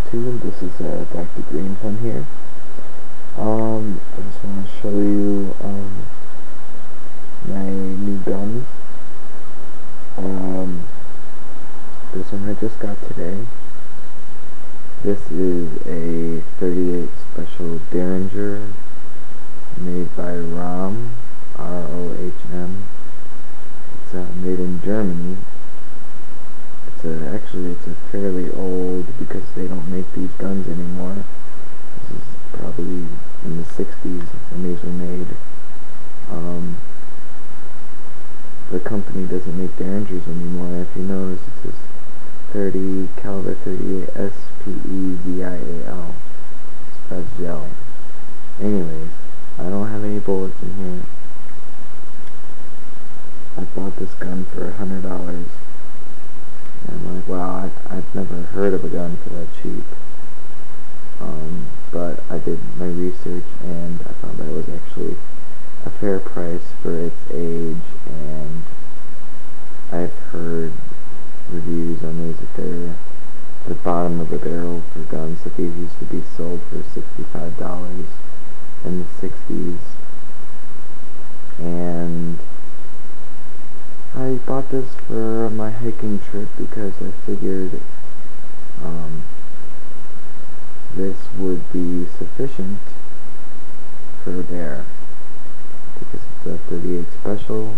YouTube. This is Dr. Green from here. I just want to show you my new guns. This one I just got today. This is a 38 Special Derringer made by ROHM, R-O-H-M. It's made in Germany. Actually it's a fairly old, because they don't make these guns anymore. This is probably in the 60s when these were made. The company doesn't make Derringers anymore. If you notice, it says 30 caliber 38 SPEVIAL. Special. Anyways, I don't have any bullets in here. I bought this gun for $100. And I'm like, wow, I've never heard of a gun for that cheap. But I did my research and I found that it was actually a fair price for its age, and I've heard reviews on these that they're the bottom of the barrel for guns, that these used to be sold for $65 in the 60s. And I bought this for my hiking trip because I figured this would be sufficient for a bear, because it's a 38 Special.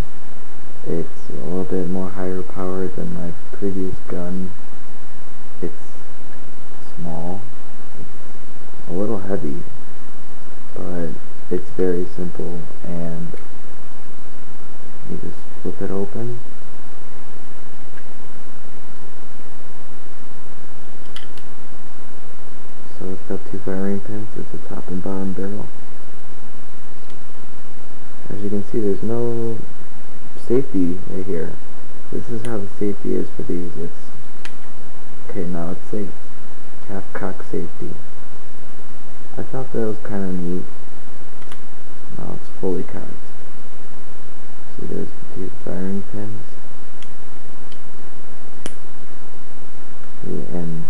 It's a little bit more higher powered than my previous gun. It's small, it's a little heavy, but it's very simple, and you just flip it open. So it's got two firing pins. It's a top and bottom barrel. As you can see, there's no safety right here. This is how the safety is for these. It's okay, now it's safe. Half cock safety. I thought that was kind of neat. Now it's fully cocked. See, there's the two firing pins. See, and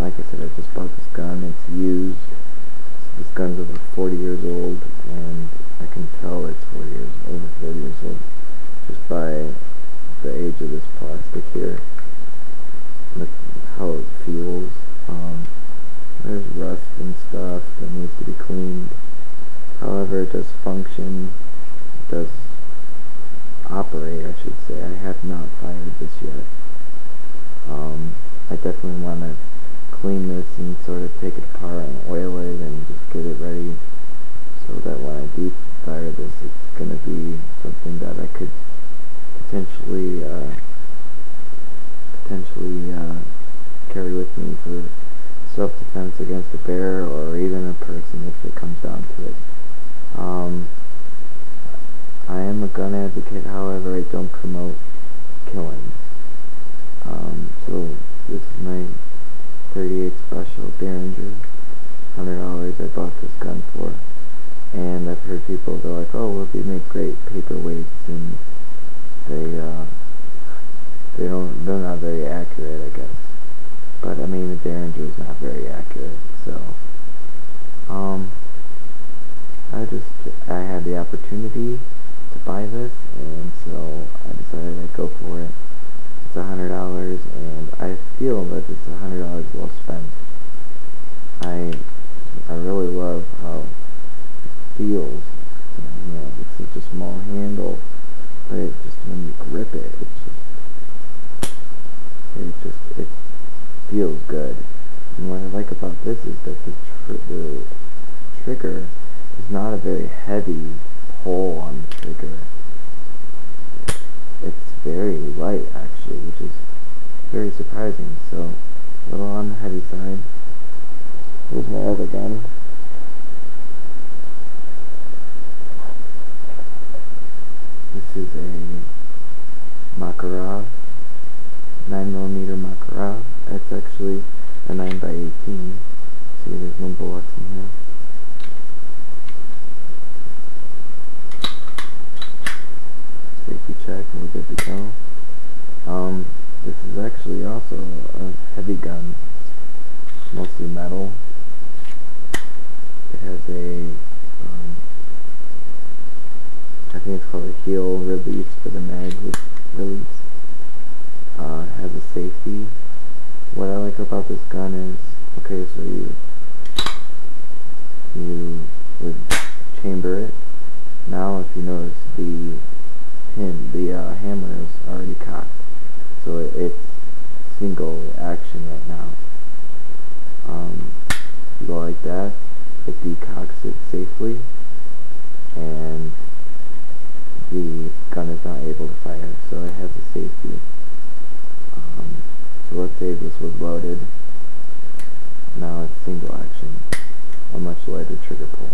like I said, I just bought this gun. It's used. This gun's over 40 years old, and I can tell it's over 40 years old just by the age of this plastic here. Look how it feels. There's rust and stuff that needs to be cleaned. However, it does function. It does operate, I should say. I have not fired this yet. I definitely want to clean this and sort of take it apart and oil it and just get it ready, so that when I do fire this, it's going to be something that I could potentially carry with me for self-defense against a bear or even a person if it comes down to it. I am a gun advocate, however, I don't promote killing. So this is my 38 Special Derringer, $100 I bought this gun for. And I've heard people, they're like, oh, well, they make great paperweights, and they're not very accurate, I guess. But I mean, the Derringer is not very accurate, so I had the opportunity to buy this, and so I decided I'd go for it. It's $100, and I feel that it's $100 well spent. I really love how it feels. You know, it's such a small handle, but it just, when you grip it, it feels good. And what I like about this is that the trigger is not a very heavy pull on the trigger. It's very light, actually, which is very surprising. So, a little on the heavy side. Here's my other gun. This is a Makarov, 9mm Makarov. It's actually a 9x18. See, there's no bullets in here. Safety check, and we're good to go. This is actually also a heavy gun, mostly metal. It has a, I think it's called a heel release for the mag release. It has a safety. What I like about this gun is, okay, so you would chamber it. Now if you notice, the hammer is already cocked, so it's single action right now. You go like that, it decocks it safely, and the gun is not able to fire, so it has a safety. So let's say this was loaded, now it's single action, a much lighter trigger pull.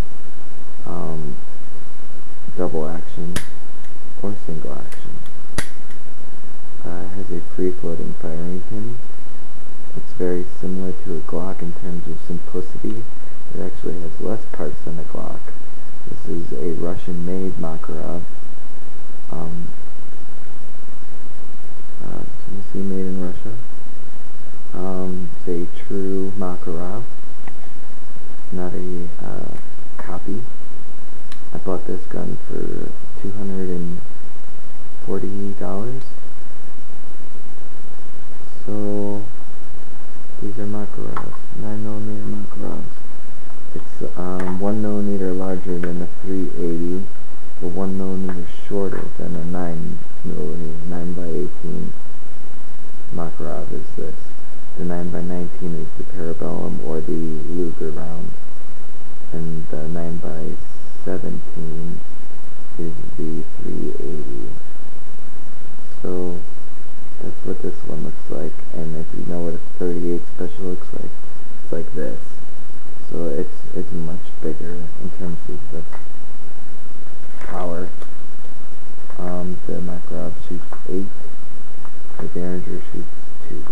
Double action or single action. It has a free-floating firing pin. It's very similar to a Glock in terms of simplicity. It actually has less parts than a Glock. This is a Russian-made Makarov. So you see, made in Russia. It's a true Makarov, not a copy. I bought this gun for $240. So these are Makarovs, 9mm Makarovs. It's 1mm larger than the 380, but 1mm shorter than a 9mm, 9x18 Makarov is this. The 9x19 is the Parabellum or the Luger round, and the 9x17 is the 380. So that's what this one looks like, and if you know what a 38 special looks like, it's like this. So it's much bigger in terms of the power. The Makarov shoots 8, the Derringer shoots 2.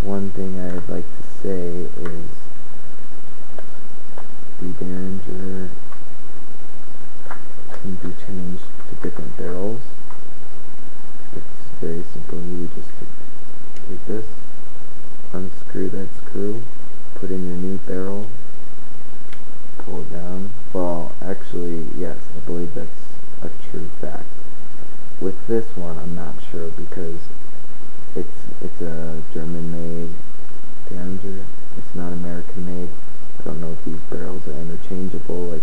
One thing I'd like to say is the Derringer can be changed to different barrels. It's very simple. You just take this, unscrew that screw, put in your new barrel, pull it down. Well, actually, yes, I believe that's a true fact. With this one, I'm not sure because it's a German-made Derringer. It's not American-made. I don't know if these barrels are interchangeable like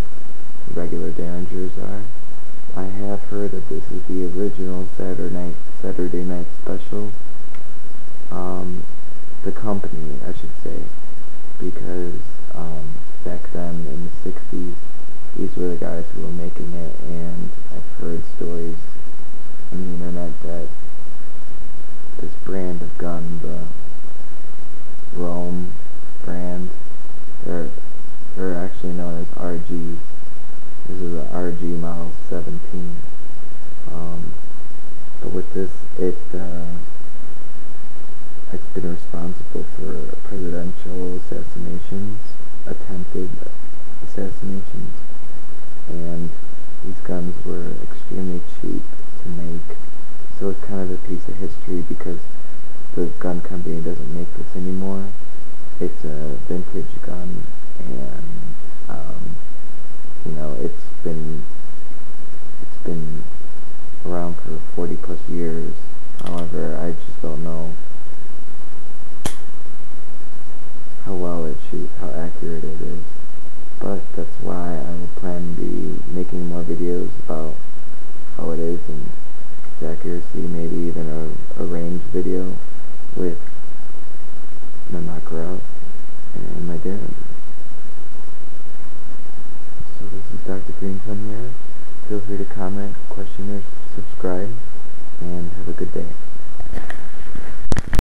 regular Derringers are. I have heard that this is the original Saturday Night Special. The company, I should say, because back then in the 60s, these were the guys who were making it, and I've heard stories on the internet that this brand of gun, the Rome brand, they're actually known as RGs. This is an RG model 17. But with this, it's been responsible for presidential assassinations, attempted assassinations, and these guns were extremely cheap to make. So it's kind of a piece of history because the gun company doesn't make this anymore. It's a vintage gun, and you know, it's been around for 40 plus years. However, I just don't know how well it shoots, how accurate it is. But that's why I will plan to be making more videos about how it is and its accuracy, maybe even a range video with my Makarov and my Derringer. So this is Dr. Greenthumb here. Feel free to comment, question, or subscribe, and have a good day.